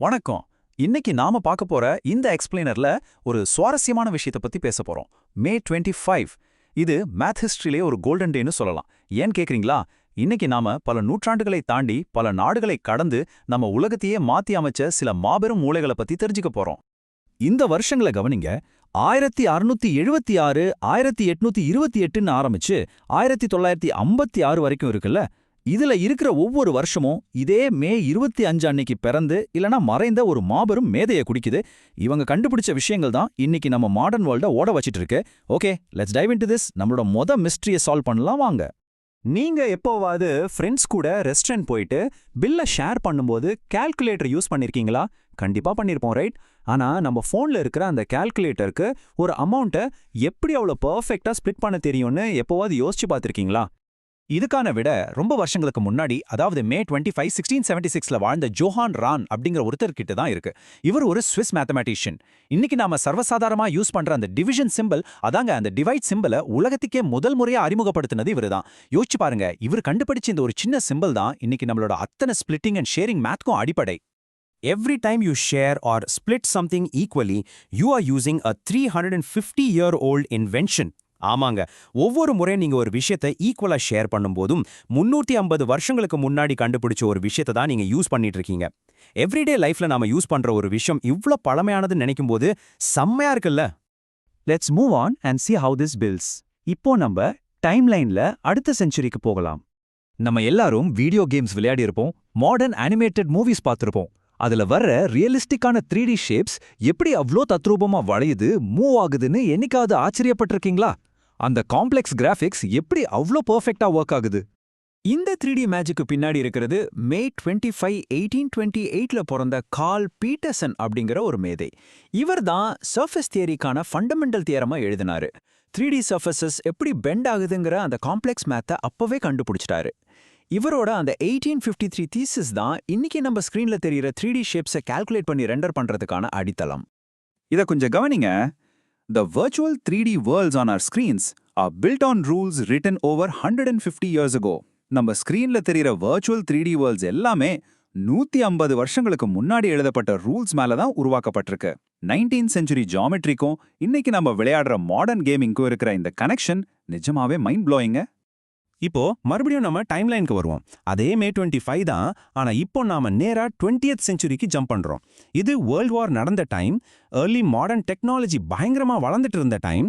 வணக்கம். இன்னைக்கு நாம பார்க்க போற இந்த எக்ஸ்பிளைனர்ல ஒரு சுவாரஸ்யமான விஷயத்தை பத்தி பேச போறோம். மே 25 இது மேத் ஹிஸ்டரியிலே ஒரு கோல்டன் டேன்னு சொல்லலாம். ஏன் கேக்குறீங்களா? இன்னைக்கு நாம பல நூற்றாண்டுகளை தாண்டி பல நாடுகளை கடந்து நம்ம உலகத்தையே மாத்தி அமைச்ச சில மாபெரும் மூளைகளை பத்தி தெரிஞ்சுக்க போறோம். இந்த வருஷங்களை கவனிங்க. 1676 1828ன்னு ஆரம்பிச்சு 1956 வரைக்கும் இருக்குல்ல. இதுல இருக்கிற ஒவ்வொரு வருஷமும் இதே மே 25 அன்னைக்கு பிறந்து இல்லனா மறைந்த ஒரு மாபெரும் மேதையை குடிக்குது. இவங்க கண்டுபிடிச்ச விஷயங்கள் தான் இன்னைக்கு நம்ம மாடர்ன் வேர்ல்ட ஓட வச்சிட்டு இருக்கு. Okay, let's dive into this. நம்மளோட மிஸ்ட்ரியை சால்வ் பண்ணலாம் வாங்க. நீங்க எப்போவாது ஃப்ரெண்ட்ஸ் கூட ரெஸ்டாரண்ட் போயிட்டு பில்லை ஷேர் பண்ணும்போது கால்குலேட்டர் யூஸ் பண்ணிருக்கீங்களா? கண்டிப்பா பண்ணிருப்போம், ரைட்? ஆனா நம்ம போன்ல இருக்கிற அந்த கால்குலேட்டருக்கு ஒரு அமௌண்ட்டை எப்படி அவ்வளோ பெர்ஃபெக்ட்டா ஸ்ப்ளிட் பண்ண தெரியும்னு எப்போவாது யோசிச்சு பார்த்திருக்கீங்களா? இதுக்கான விட ரொம்ப வருஷங்களுக்கு முன்னாடி, அதாவது மே 25 1676ல வாழ்ந்த ஜோஹான் ரான் அப்படிங்கிற ஒருத்தர்கிட்ட தான் இருக்கு. இவர் ஒரு ஸ்விஸ் மேத்தமேட்டிஷியன். இன்னைக்கு நாம சர்வசாதாரணமா யூஸ் பண்ற அந்த டிவிஷன் சிம்பிள், அதாங்க அந்த டிவைட் சிம்பிளை உலகத்துக்கே முதல் முறையா அறிமுகப்படுத்தினது இவருதான். யோசிச்சு பாருங்க, இவர் கண்டுபிடிச்ச இந்த ஒரு சின்ன சிம்பிள் தான் இன்னைக்கு நம்மளோட அத்தனை ஸ்பிளிட்டிங் அண்ட் ஷேரிங் மேத்க்கும் அடிப்படை. Every time you share or split something equally, you are using a 350-year-old invention. ஆமாங்க, ஒவ்வொரு முறை நீங்க ஒரு விஷயத்தை ஈக்குவலா ஷேர் பண்ணும்போதும் 350 வருஷங்களுக்கு முன்னாடி கண்டுபிடிச்ச ஒரு விஷயத்தை தான் நீங்க யூஸ் பண்ணிட்டு இருக்கீங்க. எவ்ரிடே லைஃப்ல நாம யூஸ் பண்ற ஒரு விஷயம் இவ்ளோ பழமையானதுன்னு நினைக்கும் போது செம்மையா இருக்குல்ல. Let's move on and see how this builds. இப்போ நம்ம டைம்லைன்ல அடுத்த செஞ்சுரிக்கு போகலாம். நம்ம எல்லாரும் வீடியோ கேம்ஸ் விளையாடி இருப்போம், மாடர்ன் அனிமேட்டட் மூவிஸ் பார்த்திருப்போம். அதுல வர்ற ரியலிஸ்டிக்கான 3D ஷேப்ஸ் எப்படி அவ்ளோ தத்ரூபமா வளையுது, மூவ் ஆகுதுன்னு என்னைக்காவது ஆச்சரியப்பட்டிருக்கீங்களா? அந்த காம்ப்ளெக்ஸ் கிராஃபிக்ஸ் எப்படி அவ்ளோ பெர்ஃபெக்ட்டா ஒர்க் ஆகுது? இந்த 3D மேஜிக்கு பின்னாடி இருக்கிறது மே 25 1828ல பிறந்த கார்ல் பீட்டர்சன் அப்படிங்கிற ஒரு மேதை. இவர் தான் சர்ஃபேஸ் தியரிக்கான ஃபண்டமெண்டல் தியரமா எழுதினாரு. 3D சர்ஃபேசஸ் எப்படி பெண்ட் ஆகுதுங்கிற அந்த காம்ப்ளெக்ஸ் மேத்தை அப்பவே கண்டுபிடிச்சிட்டாரு. இவரோட அந்த 1853 தீசிஸ் தான் இன்னைக்கு நம்ம ஸ்கிரீன்ல தெரியுற 3D ஷேப்ஸை கால்குலேட் பண்ணி ரெண்டர் பண்றதுக்கான அடித்தளம். இத கொஞ்சம் கவனிங்க. The virtual 3D worlds on our screens are built on rules written over 150 years ago. நம்ம ஸ்கிரீன்ல தெரியுற virtual 3D worlds எல்லாமே 150 வருஷங்களுக்கு முன்னாடி எழுதப்பட்ட ரூல்ஸ் மேல தான் உருவாக்கப்பட்டிருக்கு. 19th century ஜியோமெட்ரிக்கும் இன்னைக்கு நம்ம விளையாடுற மாடர்ன் கேமிங்க்கும் இருக்கிற இந்த கனெக்ஷன் நிஜமாவே மைண்ட் ப்ளோயிங்க. இப்போ மறுபடியும் நம்ம டைம்லைனுக்கு வருவோம். அதே மே 25 தான், ஆனா இப்போ நாம நேரா 20th செஞ்சுரிக்கு ஜம்ப் பண்றோம். இது வேர்ல்ட் வார் நடந்த டைம், ஏர்லி மாடர்ன் டெக்னாலஜி பயங்கரமா வளர்ந்துட்டு இருந்த டைம்.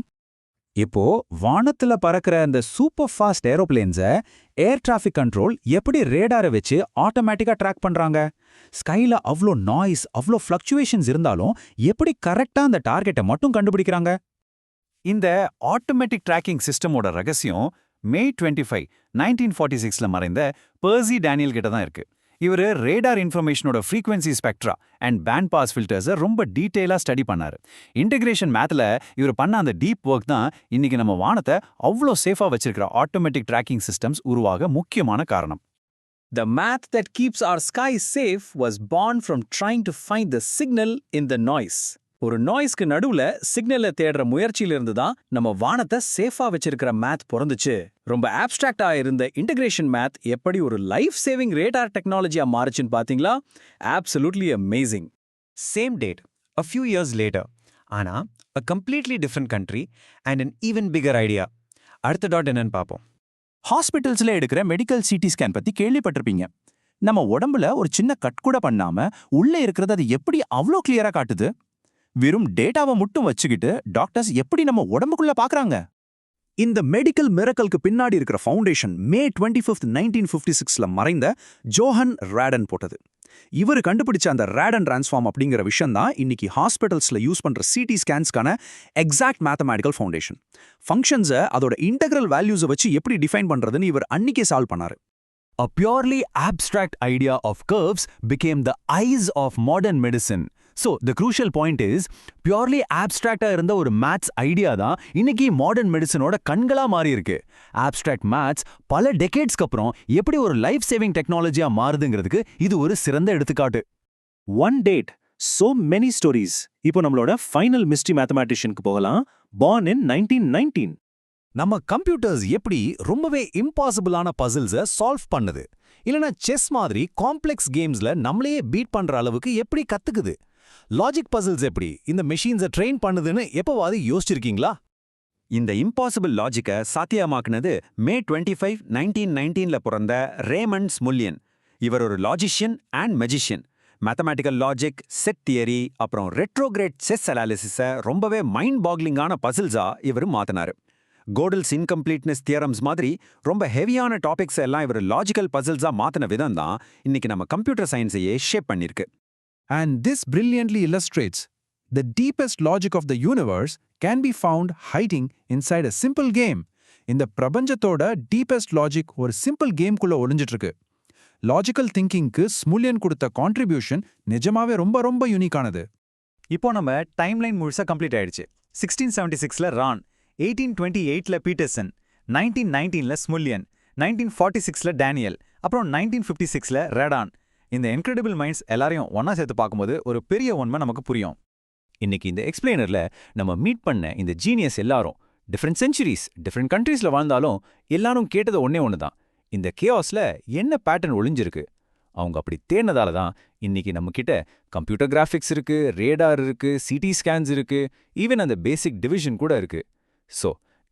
இப்போ வானத்துல பறக்கிற அந்த சூப்பர் ஃபாஸ்ட் ஏரோப்ளேன்ஸை ஏர் டிராஃபிக் கண்ட்ரோல் எப்படி ரேடாரை வச்சு ஆட்டோமேட்டிக்கா ட்ராக் பண்றாங்க? ஸ்கைல அவ்ளோ நாய்ஸ், அவ்ளோ ஃப்ளக்சுவேஷன்ஸ் இருந்தாலும் எப்படி கரெக்டா அந்த டார்கெட்டை மட்டும் கண்டுபிடிக்கிறாங்க? இந்த ஆட்டோமேட்டிக் ட்ராக்கிங் சிஸ்டமோட ரகசியம் மே 25 1946ல மறைந்த பெர்சி டேனியல் கிட்ட தான் இருக்கு. இவரு ரேடார் இன்ஃபர்மேஷனோட frequency spectra and band pass ஃபில்டர்ஸை ரொம்ப டீட்டெயிலா ஸ்டடி பண்ணாரு. இன்டகிரேஷன் மேத்ல இவர் பண்ண அந்த டீப் ஒர்க் தான் இன்னைக்கு நம்ம வானத்தை அவ்வளோ சேஃபா வச்சிருக்கிற ஆட்டோமேட்டிக் ட்ராக்கிங் சிஸ்டம்ஸ் உருவாக முக்கியமான காரணம். The math that keeps our sky safe was born from trying to find the signal in the noise. ஒரு நாய்ஸ்க்கு நடுவுல சிக்னலை தேடுற முயற்சியிலிருந்து தான் நம்ம வானத்தை சேஃபா வச்சிருக்கிற மேத் பிறந்துச்சு. ரொம்ப ஆப்ஸ்ட்ராக்டா இருந்த இன்டகிரேஷன் மேத் எப்படி ஒரு லைஃப் சேவிங் ரேடார் டெக்னாலஜியா மாறுச்சுன்னு பாத்தீங்களா? Absolutely amazing. Same date, a few years later. ஆனா a completely different country and an even bigger idea. அடுத்த டாட் என்னன்னு பார்ப்போம். ஹாஸ்பிட்டல்ஸ்ல எடுக்கிற மெடிக்கல் சிடி ஸ்கேன் பத்தி கேள்விப்பட்டிருப்பீங்க. நம்ம உடம்புல ஒரு சின்ன கட் கூட பண்ணாம உள்ள இருக்கிறது அது எப்படி அவ்வளோ கிளியரா காட்டுது? வெறும் டேட்டாவை மட்டும் வச்சுக்கிட்டு டாக்டர்ஸ் எப்படி நம்ம உடம்புக்குள்ள பாக்குறாங்க? இந்த மெடிக்கல் மிரக்கலுக்கு பின்னாடி இருக்கிற ஃபவுண்டேஷன் மே 25 1956ல மறைந்த ஜோஹன் ராடன் போட்டது. இவர் கண்டுபிடிச்ச அந்த ராடன் டிரான்ஸ்ஃபார்ம் அப்படிங்கிற விஷயம் தான் இன்னைக்கு ஹாஸ்பிட்டல்ஸ்ல யூஸ் பண்ற சிடி ஸ்கேன்ஸ்க்கான எக்ஸாக்ட் மேத்தமேட்டிக்கல் ஃபவுண்டேஷன். ஃபங்க்ஷன்ஸை அதோட இன்டெக்ரல் வேல்யூஸை வச்சு எப்படி டிஃபைன் பண்றதுன்னு இவர் அன்னிக்கே சால்வ் பண்ணாரு. A purely abstract idea of curves became the eyes of modern medicine. So, the crucial point is, purely abstract-ஆ இருந்த ஒரு மேத்ஸ் ஐடியா தான் இன்னைக்கு மாடர்ன் மெடிசனோட கண்களா மாறி இருக்கு. ஆப்ஸ்ட்ராக்ட் மேத்ஸ் பல டெகேட்ஸ்க்கு அப்புறம் எப்படி ஒரு லைஃப் சேவிங் டெக்னாலஜியா மாறுதுங்கிறதுக்கு இது ஒரு சிறந்த எடுத்துக்காட்டு. One date, so many stories. இப்போ நம்மளோட ஃபைனல் மிஸ்ட்ரி மேத்தமேட்டிஷியனுக்கு போகலாம். Born in 1919. நம்ம கம்ப்யூட்டர்ஸ் எப்படி ரொம்பவே இம்பாசிபிளான பசில்ஸை சால்வ் பண்ணுது, இல்லனா செஸ் மாதிரி காம்ப்ளெக்ஸ் கேம்ஸ்ல நம்மளையே பீட் பண்ற அளவுக்கு எப்படி கத்துக்குது, லாஜிக் பசில்ஸ் எப்படி இந்த மெஷின்ஸை ட்ரெயின் பண்ணுதுன்னு எப்பவாவது யோசிச்சிருக்கீங்களா? இந்த இம்பாசிபிள் லாஜிக்கை சாத்தியமாக்குனது மே 25, 1919ல பிறந்த ரேமண்ட் ஸ்முல்லியன். இவர் ஒரு logician and magician. Mathematical logic, set theory, அப்புறம் ரெட்ரோகிரேட் செஸ் அனாலிசிஸை ரொம்பவே மைண்ட் பாக்லிங்கான பசில்ஸா இவர் மாத்தினாரு. கோடல்ஸ் இன்கம்ப்ளீட்னஸ் தியரம்ஸ் மாதிரி ரொம்ப ஹெவியான டாபிக்ஸ் எல்லாம் இவர் லாஜிக்கல் பசில்ஸா மாத்தின விதம் தான் இன்னைக்கு நம்ம கம்ப்யூட்டர் சயின்ஸையே ஷேப் பண்ணிருக்கு. And this brilliantly illustrates the deepest logic of the universe can be found hiding inside a simple game. இந்த பிரபஞ்சத்தோட டீபஸ்ட் லாஜிக் ஒரு சிம்பிள் கேம்குள்ள ஒளிஞ்சிட்டு இருக்கு. லாஜிக்கல் திங்கிங்க்கு ஸ்முல்லியன் கொடுத்த கான்ட்ரிபியூஷன் நிஜமாவே ரொம்ப ரொம்ப யூனிக்கானது. இப்போ நம்ம டைம்லைன் முழுசா கம்ப்ளீட் ஆயிடுச்சு. 1676ல ரான், 1828ல பீட்டர்சன், 1919ல ஸ்முல்லியன், 1946ல டேனியல், அப்புறம் 1956ல ரேடான். இந்த இன்கிரெடிபிள் மைண்ட்ஸ் எல்லாரையும் ஒன்னா சேர்த்து பார்க்கும்போது ஒரு பெரிய உண்மை நமக்கு புரியும். இன்னைக்கு இந்த எக்ஸ்பிளைனர்ல நம்ம மீட் பண்ண இந்த ஜீனியஸ் எல்லாரும் டிஃப்ரெண்ட் செஞ்சுரிஸ், டிஃப்ரெண்ட் கண்ட்ரீஸ்ல வாழ்ந்தாலும் எல்லாரும் கேட்டது ஒண்ணு தான், இந்த கேஆஸ்ல என்ன பேட்டர்ன் ஒளிஞ்சிருக்கு. அவங்க அப்படி தேடினதால தான் இன்னைக்கு நம்ம கிட்ட கம்ப்யூட்டர் கிராஃபிக்ஸ் இருக்கு, ரேடார் இருக்கு, சிடி ஸ்கேன்ஸ் இருக்கு, ஈவன் அந்த பேசிக் டிவிஷன் கூட இருக்கு. ஸோ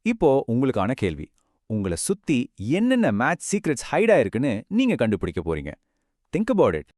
இப்போ உங்களுக்கான கேள்வி, உங்களை சுத்தி என்னென்ன மேத்ஸ் சீக்ரெட்ஸ் ஹைட் ஆயிருக்குன்னு நீங்க கண்டுபிடிக்க போறீங்க. Think about it.